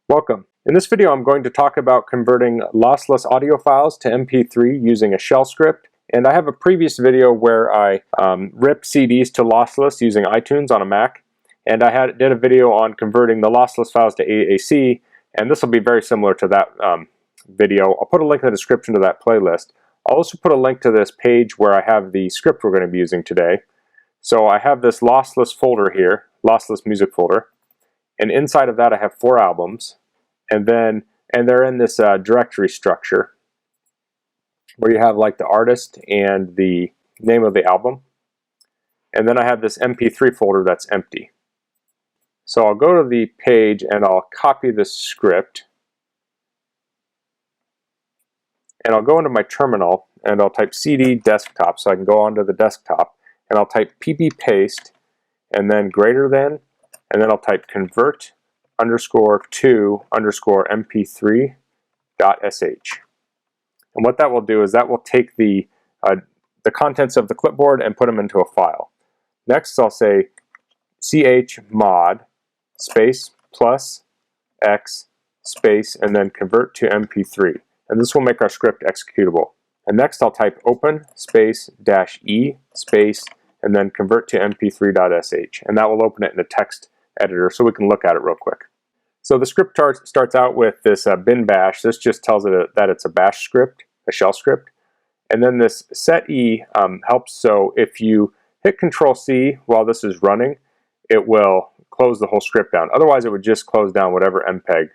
Welcome. In this video I'm going to talk about converting lossless audio files to MP3 using a shell script. And I have a previous video where I ripped CDs to lossless using iTunes on a Mac. And I did a video on converting the lossless files to AAC, and this will be very similar to that video. I'll put a link in the description to that playlist. I'll also put a link to this page where I have the script we're going to be using today. So I have this lossless folder here, lossless music folder. And inside of that I have 4 albums, and they're in this directory structure where you have like the artist and the name of the album. And then I have this MP3 folder that's empty. So I'll go to the page and I'll copy this script, and I'll go into my terminal and I'll type cd desktop so I can go onto the desktop, and I'll type pb paste and then greater than, and then I'll type convert _to _mp3.sh. And what that will do is that will take the contents of the clipboard and put them into a file. Next I'll say chmod space plus x space and then convert to mp3, and this will make our script executable. And next I'll type open space -e space and then convert to mp3.sh, and that will open it in a text editor so we can look at it real quick. So the script starts out with this bin bash. This just tells it that it's a bash script, a shell script. And then this set E helps, so if you hit Control-C while this is running, it will close the whole script down. Otherwise it would just close down whatever MPEG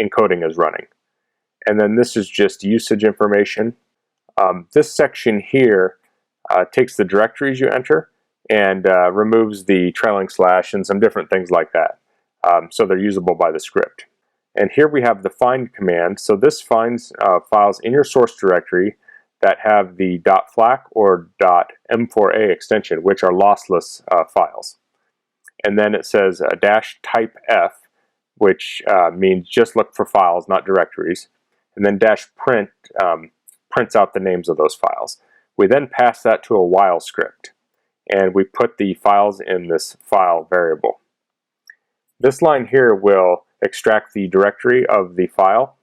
encoding is running. And then this is just usage information. This section here takes the directories you enter and removes the trailing slash and some different things like that. So they're usable by the script. And here we have the find command. So this finds files in your source directory that have the .flac or .m4a extension, which are lossless files. And then it says -type f, which means just look for files, not directories. And then -print prints out the names of those files. We then pass that to a while script, and we put the files in this file variable. This line here will extract the directory of the file,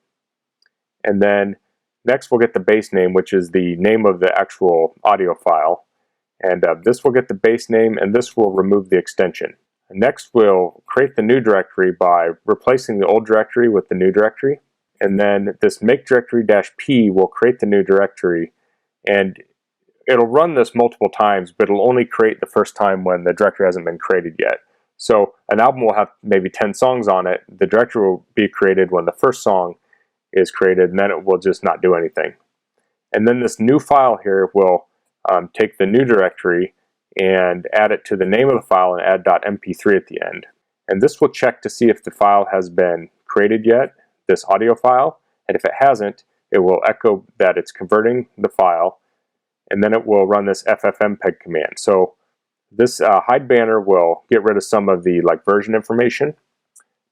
and then next we'll get the base name, which is the name of the actual audio file, and this will get the base name, and this will remove the extension. And next we'll create the new directory by replacing the old directory with the new directory, and then this make directory -p will create the new directory, and it'll run this multiple times, but it'll only create the first time when the directory hasn't been created yet. So an album will have maybe 10 songs on it. The directory will be created when the first song is created, and then it will just not do anything. And then this new file here will take the new directory and add it to the name of the file and add .mp3 at the end. And this will check to see if the file has been created yet, this audio file, and if it hasn't, it will echo that it's converting the file, and then it will run this FFmpeg command. So this hide banner will get rid of some of the version information.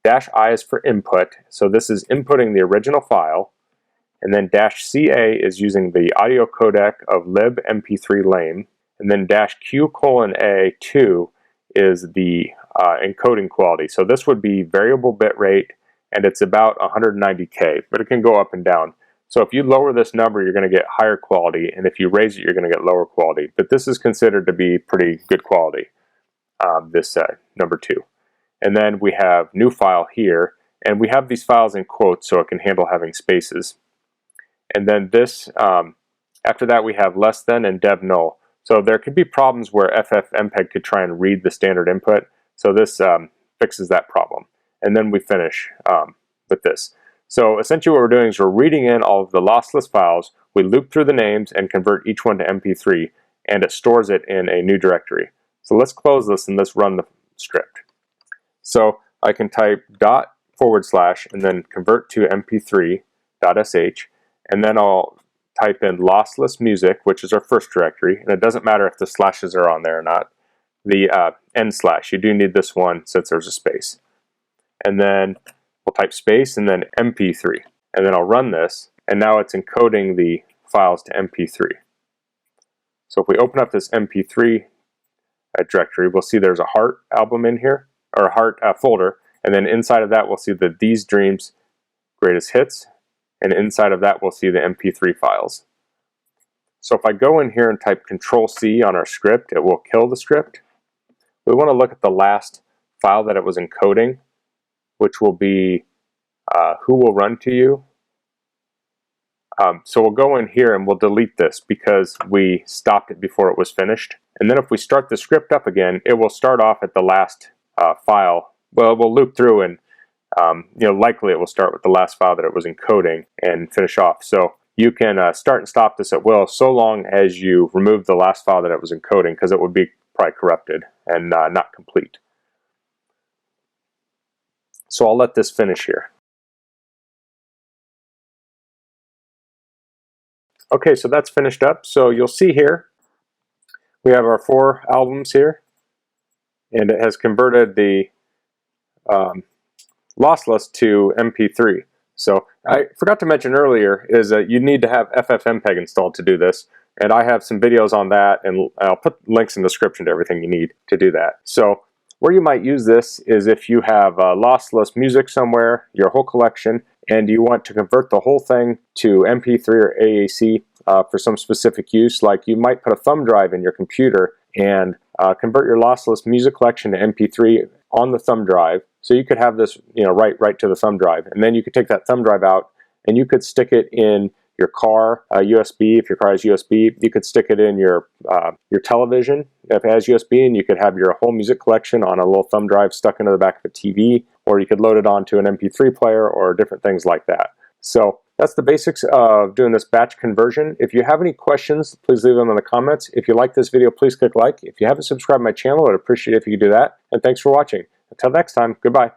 -I is for input, so this is inputting the original file, and then -CA is using the audio codec of libmp3 lame, and then -Q:(A)(2) is the encoding quality. So this would be variable bit rate, and it's about 190K, but it can go up and down. So if you lower this number, you're going to get higher quality, and if you raise it, you're going to get lower quality. But this is considered to be pretty good quality, this number 2. And then we have new file here, and we have these files in quotes so it can handle having spaces. And then this, after that we have less than and dev null. So there could be problems where FFmpeg could try and read the standard input, so this fixes that problem. And then we finish with this. So essentially what we're doing is we're reading in all of the lossless files, we loop through the names and convert each one to MP3, and it stores it in a new directory. So let's close this and let's run the script. So I can type // and then convert to mp3.sh, and then I'll type in lossless music, which is our first directory, and it doesn't matter if the slashes are on there or not. The /, you do need this one since there's a space. And then we'll type space and then mp3, and then I'll run this, and now it's encoding the files to mp3. So if we open up this mp3 directory, we'll see there's a heart album in here, or a heart folder, And then inside of that, we'll see the These Dreams Greatest Hits. And inside of that, we'll see the MP3 files. So if I go in here and type Control-C on our script, it will kill the script. We want to look at the last file that it was encoding, which will be Who Will Run to You. So we'll go in here and we'll delete this because we stopped it before it was finished. And then if we start the script up again, it will start off at the last file. Well, we'll loop through and likely it will start with the last file that it was encoding and finish off. So you can start and stop this at will, so long as you remove the last file that it was encoding, because it would be probably corrupted and not complete. So I'll let this finish here. Okay, so that's finished up. So you'll see here we have our 4 albums here, and it has converted the Lossless to MP3. So I forgot to mention earlier is that you need to have FFmpeg installed to do this, and I have some videos on that, and I'll put links in the description to everything you need to do that. So where you might use this is if you have lossless music somewhere, your whole collection, and you want to convert the whole thing to MP3 or AAC for some specific use. Like you might put a thumb drive in your computer and convert your lossless music collection to MP3 on the thumb drive. So you could have this, right to the thumb drive, and then you could take that thumb drive out and you could stick it in your car, USB. If your car has USB, you could stick it in your television if it has USB, and you could have your whole music collection on a little thumb drive stuck into the back of a TV, or you could load it onto an MP3 player or different things like that. So that's the basics of doing this batch conversion. If you have any questions, please leave them in the comments. If you like this video, please click like. If you haven't subscribed to my channel, I'd appreciate it if you could do that. And thanks for watching. Until next time, goodbye.